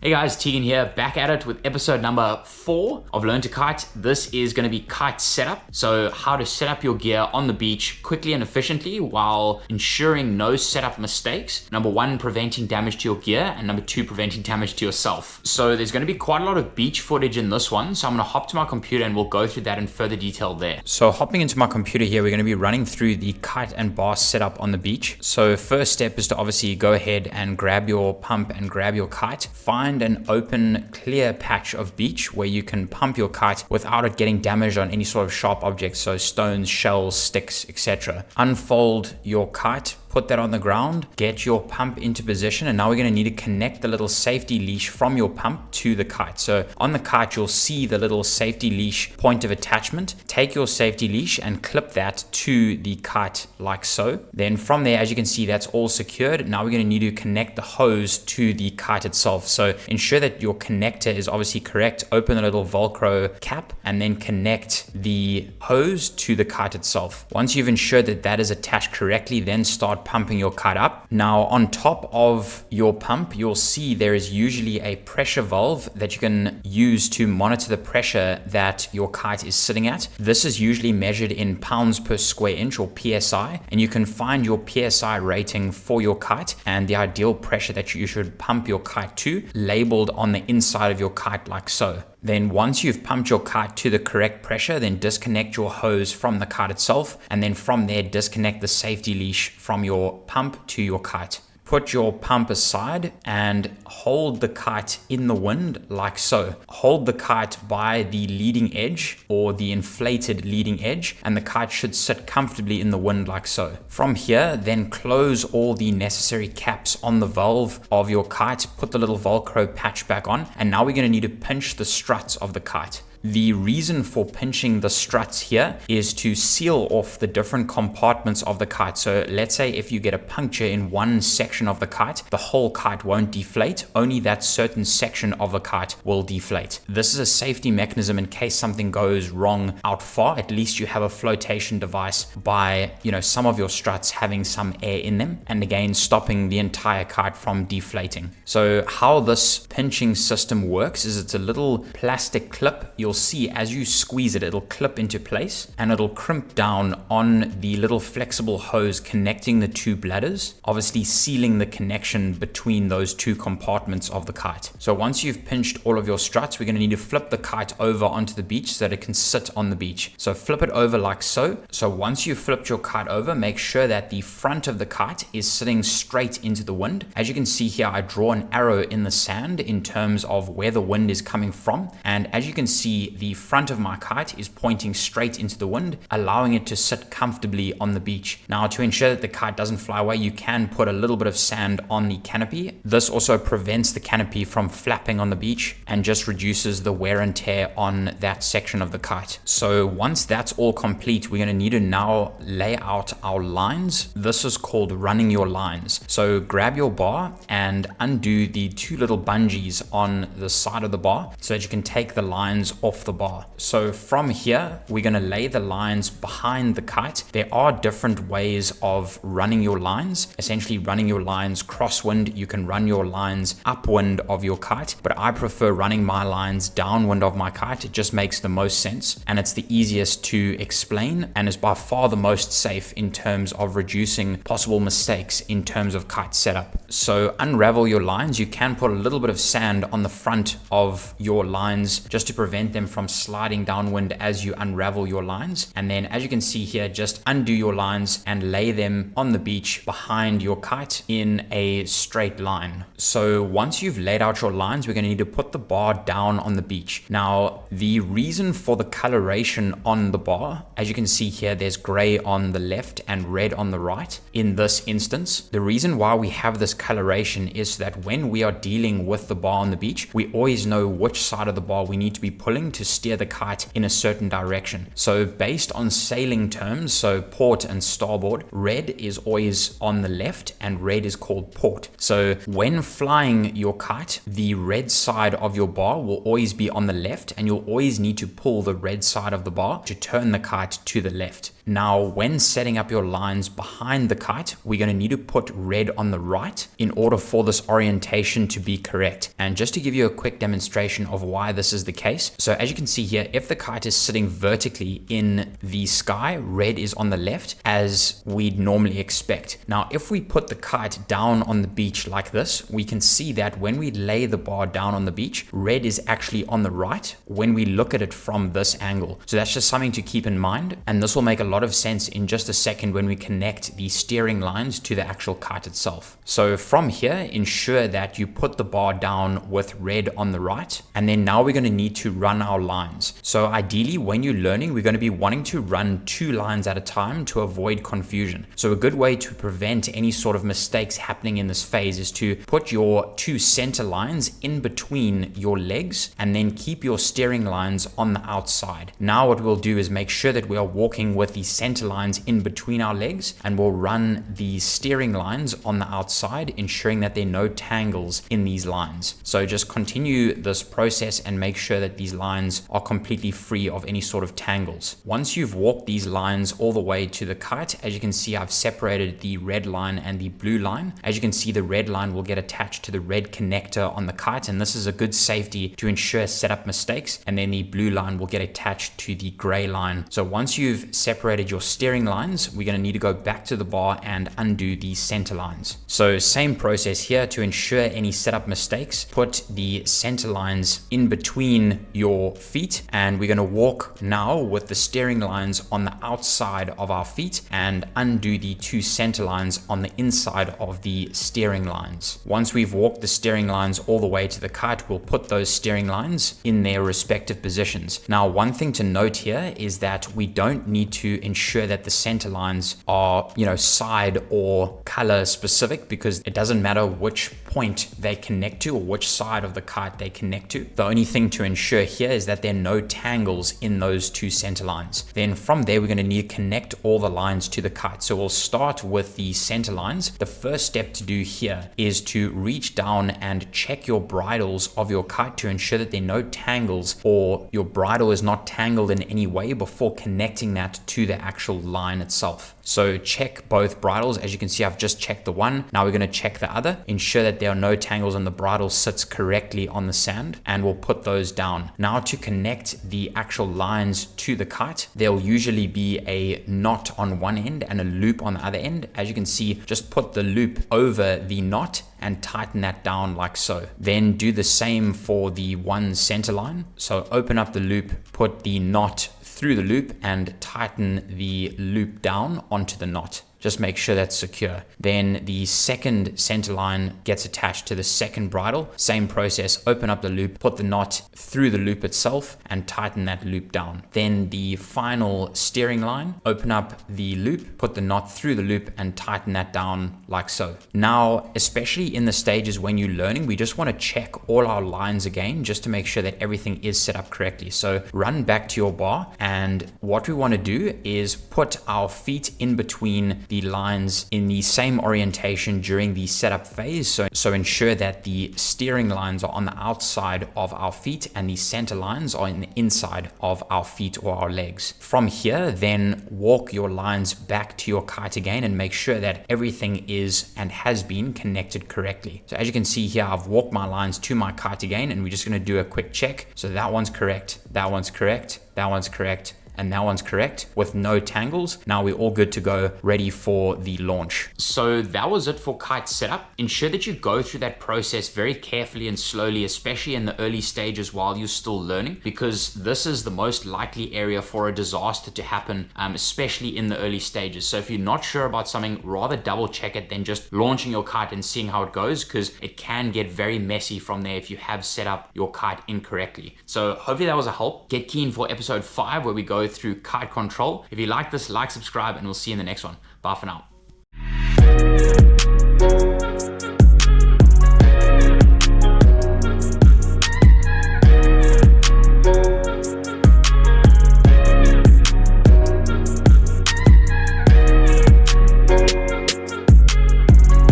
Hey guys, Tegan here, back at it with episode number 4 of Learn to Kite. This is going to be kite setup. So how to set up your gear on the beach quickly and efficiently while ensuring no setup mistakes. Number 1, preventing damage to your gear, and number 2, preventing damage to yourself. So there's going to be quite a lot of beach footage in this one. So I'm going to hop to my computer and we'll go through that in further detail there. So hopping into my computer here, we're going to be running through the kite and bar setup on the beach. So first step is to obviously go ahead and grab your pump and grab your kite. Find an open, clear patch of beach where you can pump your kite without it getting damaged on any sort of sharp objects, so stones, shells, sticks, etc. Unfold your kite, put that on the ground, get your pump into position, and now we're going to need to connect the little safety leash from your pump to the kite. So on the kite, you'll see the little safety leash point of attachment. Take your safety leash and clip that to the kite like so. Then from there, as you can see, that's all secured. Now we're going to need to connect the hose to the kite itself. So ensure that your connector is obviously correct. Open the little Velcro cap and then connect the hose to the kite itself. Once you've ensured that that is attached correctly, then start pumping your kite up. Now on top of your pump, you'll see there is usually a pressure valve that you can use to monitor the pressure that your kite is sitting at. This is usually measured in pounds per square inch, or PSI, and you can find your PSI rating for your kite and the ideal pressure that you should pump your kite to labeled on the inside of your kite like so. Then once you've pumped your kite to the correct pressure, then disconnect your hose from the kite itself, and then from there disconnect the safety leash from your pump to your kite. Put your pump aside and hold the kite in the wind like so. Hold the kite by the leading edge or the inflated leading edge, and the kite should sit comfortably in the wind like so. From here, then close all the necessary caps on the valve of your kite, put the little Velcro patch back on, and now we're going to need to pinch the struts of the kite. The reason for pinching the struts here is to seal off the different compartments of the kite. So let's say if you get a puncture in one section of the kite, the whole kite won't deflate, only that certain section of the kite will deflate. This is a safety mechanism in case something goes wrong out far. At least you have a flotation device by, some of your struts having some air in them, and again stopping the entire kite from deflating. So how this pinching system works is it's a little plastic clip. You'll see as you squeeze it, it'll clip into place and it'll crimp down on the little flexible hose connecting the two bladders, obviously sealing the connection between those two compartments of the kite. So once you've pinched all of your struts, we're going to need to flip the kite over onto the beach so that it can sit on the beach. So flip it over like so. So once you've flipped your kite over, make sure that the front of the kite is sitting straight into the wind. As you can see here, I draw an arrow in the sand in terms of where the wind is coming from, and as you can see, the front of my kite is pointing straight into the wind, allowing it to sit comfortably on the beach. Now, to ensure that the kite doesn't fly away, you can put a little bit of sand on the canopy. This also prevents the canopy from flapping on the beach and just reduces the wear and tear on that section of the kite. So once that's all complete, we're going to need to now lay out our lines. This is called running your lines. So grab your bar and undo the two little bungees on the side of the bar so that you can take the lines off the bar. So from here, we're going to lay the lines behind the kite. There are different ways of running your lines, essentially running your lines crosswind. You can run your lines upwind of your kite, but I prefer running my lines downwind of my kite. It just makes the most sense and it's the easiest to explain and is by far the most safe in terms of reducing possible mistakes in terms of kite setup. So unravel your lines. You can put a little bit of sand on the front of your lines just to prevent them from sliding downwind as you unravel your lines. And then as you can see here, just undo your lines and lay them on the beach behind your kite in a straight line. So once you've laid out your lines, we're going to need to put the bar down on the beach. Now, the reason for the coloration on the bar, as you can see here, there's gray on the left and red on the right. In this instance, the reason why we have this coloration is so that when we are dealing with the bar on the beach, we always know which side of the bar we need to be pulling learning to steer the kite in a certain direction. So based on sailing terms, so port and starboard, red is always on the left and red is called port. So when flying your kite, the red side of your bar will always be on the left, and you'll always need to pull the red side of the bar to turn the kite to the left. Now, when setting up your lines behind the kite, we're going to need to put red on the right in order for this orientation to be correct. And just to give you a quick demonstration of why this is the case. So as you can see here, if the kite is sitting vertically in the sky, red is on the left as we'd normally expect. Now, if we put the kite down on the beach like this, we can see that when we lay the bar down on the beach, red is actually on the right when we look at it from this angle. So that's just something to keep in mind. And this will make a lot of sense in just a second when we connect the steering lines to the actual kite itself. So from here, ensure that you put the bar down with red on the right, and then now we're going to need to run our lines. So ideally, when you're learning, we're going to be wanting to run 2 lines at a time to avoid confusion. So a good way to prevent any sort of mistakes happening in this phase is to put your 2 center lines in between your legs and then keep your steering lines on the outside. Now what we'll do is make sure that we are walking with the center lines in between our legs, and we'll run the steering lines on the outside, ensuring that there are no tangles in these lines. So just continue this process and make sure that these lines are completely free of any sort of tangles. Once you've walked these lines all the way to the kite, as you can see, I've separated the red line and the blue line. As you can see, the red line will get attached to the red connector on the kite, and this is a good safety to ensure setup mistakes, and then the blue line will get attached to the gray line. So once you've separated your steering lines, we're going to need to go back to the bar and undo the center lines. So same process here. To ensure any setup mistakes, put the center lines in between your feet, and we're going to walk now with the steering lines on the outside of our feet and undo the 2 center lines on the inside of the steering lines. Once we've walked the steering lines all the way to the kite, we'll put those steering lines in their respective positions. Now, one thing to note here is that we don't need to ensure that the center lines are, side or color specific, because it doesn't matter which point they connect to or which side of the kite they connect to. The only thing to ensure here is that there are no tangles in those 2 center lines. Then from there, we're going to need to connect all the lines to the kite. So we'll start with the center lines. The first step to do here is to reach down and check your bridles of your kite to ensure that there are no tangles or your bridle is not tangled in any way before connecting that to the actual line itself. So check both bridles. As you can see, I've just checked the one. Now we're going to check the other. Ensure that there are no tangles and the bridle sits correctly on the sand, and we'll put those down. Now to connect the actual lines to the kite, there'll usually be a knot on one end and a loop on the other end. As you can see, just put the loop over the knot and tighten that down like so. Then do the same for the one center line. So open up the loop, put the knot through the loop and tighten the loop down onto the knot. Just make sure that's secure. Then the second center line gets attached to the second bridle. Same process, open up the loop, put the knot through the loop itself and tighten that loop down. Then the final steering line, open up the loop, put the knot through the loop and tighten that down like so. Now, especially in the stages when you're learning, we just want to check all our lines again just to make sure that everything is set up correctly. So run back to your bar, and what we want to do is put our feet in between the lines in the same orientation during the setup phase. So ensure that the steering lines are on the outside of our feet and the center lines are in the inside of our feet or our legs. From here, then walk your lines back to your kite again and make sure that everything is and has been connected correctly. So as you can see here, I've walked my lines to my kite again, and we're just going to do a quick check. So that one's correct, that one's correct, that one's correct, and that one's correct with no tangles. Now we're all good to go, ready for the launch. So that was it for kite setup. Ensure that you go through that process very carefully and slowly, especially in the early stages while you're still learning, because this is the most likely area for a disaster to happen, especially in the early stages. So if you're not sure about something, rather double check it than just launching your kite and seeing how it goes, because it can get very messy from there if you have set up your kite incorrectly. So hopefully that was a help. Get keen for episode 5 where we go through kite control. If you like this, like, subscribe, and we'll see you in the next one. Bye for now.